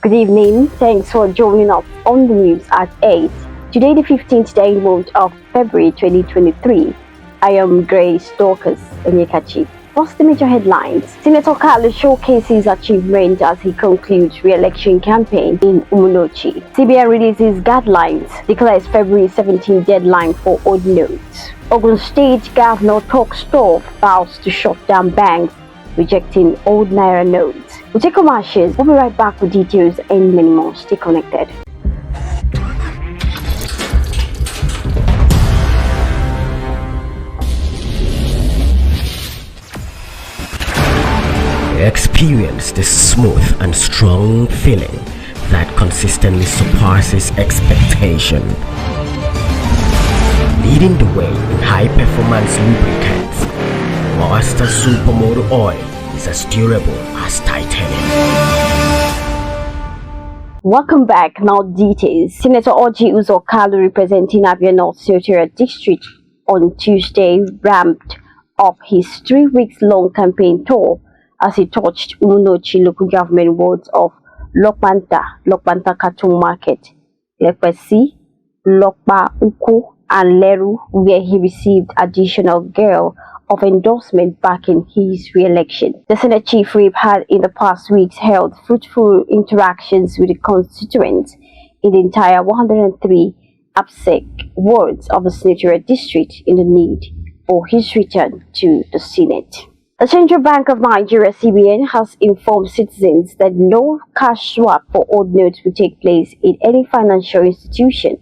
Good evening. Thanks for joining us on the news at 8. Today, the 15th day month of February 2023. I am Grace Dorcas Onyekachi. First, the major headlines. Senator Carlos showcases achievement as he concludes re-election campaign in Umunochi. CBN releases guidelines, declares February 17 deadline for old notes. Ogun State Governor talks tough, vows to shut down banks, rejecting old Naira notes. We'll take commercials. We'll be right back with details and many more. Stay connected. Experience the smooth and strong feeling that consistently surpasses expectation. Leading the way in high-performance lubricants, Master Supermoto Oil is as durable as titanium. Welcome back. Now details. Senator Orji Uzor-Kalu, representing ABN Secretariat District, on Tuesday ramped up his 3 weeks long campaign tour as he touched Umunochi local government wards of Lokbanta Katun Market, Lepesi, Lokba Uku, and Leru, where he received additional girl of endorsement backing his re-election. The Senate Chief Whip had in the past weeks held fruitful interactions with the constituents in the entire 103 ABSEC wards of the Secretariat District in the need for his return to the Senate. The Central Bank of Nigeria (CBN) has informed citizens that no cash swap for old notes will take place in any financial institution,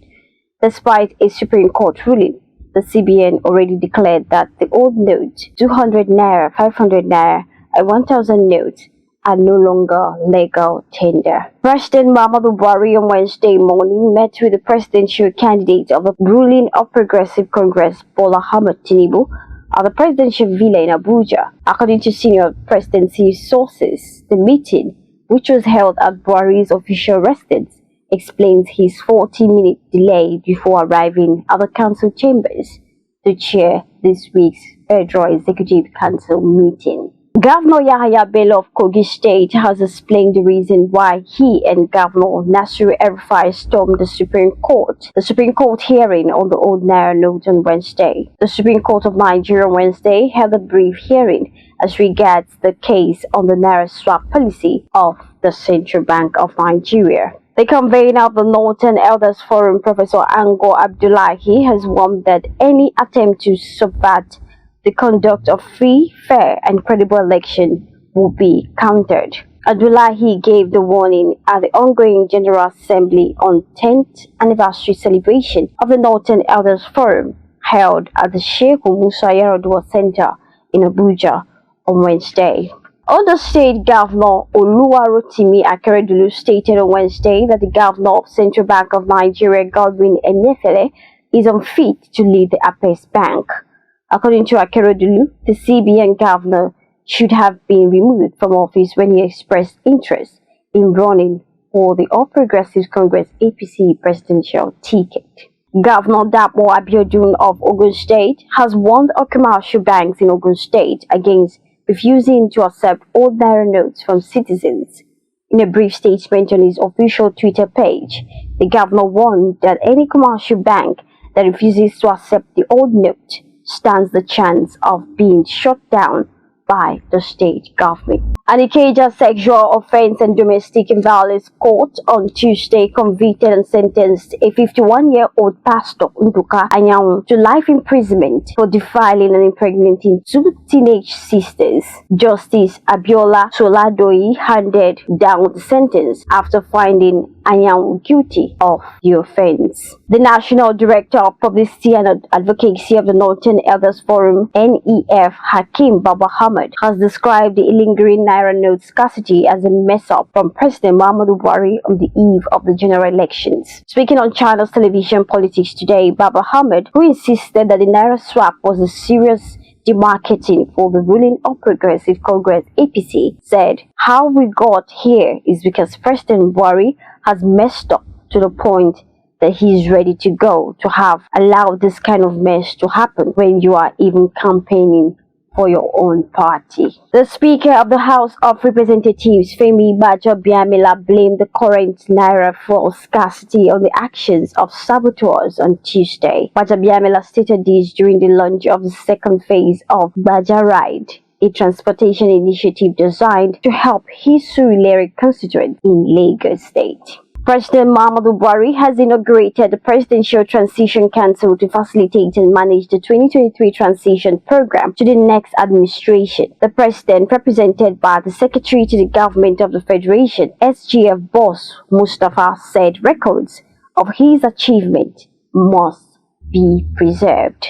despite a Supreme Court ruling. The CBN already declared that the old notes, 200 naira, 500 naira, and 1,000 notes, are no longer legal tender. President Muhammadu Buhari on Wednesday morning met with the presidential candidate of the ruling All Progressive Congress, Bola Ahmed Tinubu, at the presidential villa in Abuja. According to senior presidency sources, the meeting, which was held at Buhari's official residence, explains his 40-minute delay before arriving at the council chambers to chair this week's Federal Executive Council meeting. Governor Yahaya Bello of Kogi State has explained the reason why he and Governor Nasiru El-Rufai stormed the Supreme Court. The Supreme Court hearing on the old Naira note on Wednesday. The Supreme Court of Nigeria on Wednesday held a brief hearing as regards the case on the Naira swap policy of the Central Bank of Nigeria. The convener of the Northern Elders Forum, Professor Ango Abdullahi, has warned that any attempt to subvert the conduct of free, fair, and credible election will be countered. Abdullahi gave the warning at the ongoing General Assembly on 10th anniversary celebration of the Northern Elders Forum held at the Sheikh Musa Yaradua Center in Abuja on Wednesday. Ondo State Governor Oluwarotimi Akeredolu stated on Wednesday that the Governor of Central Bank of Nigeria, Godwin Emefiele, is unfit to lead the Apex Bank. According to Akeredolu, the CBN governor should have been removed from office when he expressed interest in running for the All Progressive Congress APC presidential ticket. Governor Dapo Abiodun of Ogun State has warned all commercial banks in Ogun State against refusing to accept old Naira notes from citizens. In a brief statement on his official Twitter page, the governor warned that any commercial bank that refuses to accept the old note stands the chance of being shut down by the state government. An Ikeja sexual offense and domestic violence court on Tuesday convicted and sentenced a 51-year-old pastor Nduka Anyanwu to life imprisonment for defiling and impregnating 2 teenage sisters. Justice Abiola Soladoi handed down the sentence after finding Anyanwu guilty of the offense. The National Director of Publicity and Advocacy of the Northern Elders Forum, NEF, Hakim Baba Ahmed, has described the lingering Naira note scarcity as a mess-up from President Muhammadu Buhari on the eve of the general elections. Speaking on China's television Politics Today, Baba Ahmed, who insisted that the Naira swap was a serious demarketing for the ruling All Progressive Congress APC, said, "How we got here is because President Buhari has messed up to the point that he's ready to go to have allowed this kind of mess to happen when you are even campaigning for your own party. The Speaker of the House of Representatives, Femi Gbajabiamila, blamed the current Naira fuel scarcity on the actions of saboteurs on Tuesday. Gbajabiamila stated this during the launch of the second phase of Gbaja Ride, a transportation initiative designed to help his Surulere constituent in Lagos State. President Muhammadu Buhari has inaugurated the Presidential Transition Council to facilitate and manage the 2023 transition program to the next administration. The President, represented by the Secretary to the Government of the Federation, SGF boss Mustafa, said records of his achievement must be preserved.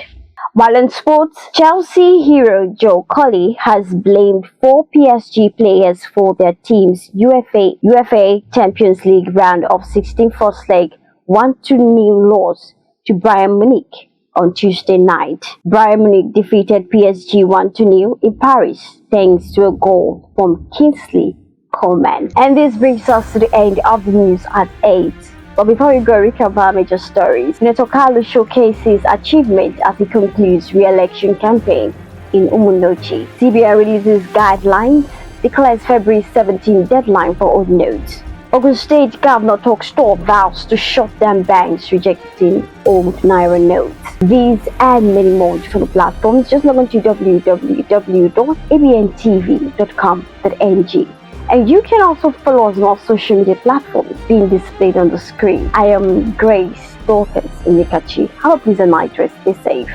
While in sports, Chelsea hero Joe Colley has blamed 4 PSG players for their team's UEFA Champions League round of 16 first leg 1-0 loss to Bayern Munich on Tuesday night. Bayern Munich defeated PSG 1-0 in Paris thanks to a goal from Kingsley Coman. And this brings us to the end of the news at 8. But before we go, recap our major stories. Senator Kalu showcases achievement as he concludes re-election campaign in Umunochi. CBN releases guidelines, declares February 17 deadline for old notes. Ogun State Governor talks stop vows to shut down banks rejecting old Naira notes. These and many more from the platforms. Just log on to www.abntv.com.ng. And you can also follow us on all social media platforms being displayed on the screen. I am Grace Dorcas Inyekachi. Have a pleasant night rest. Stay safe.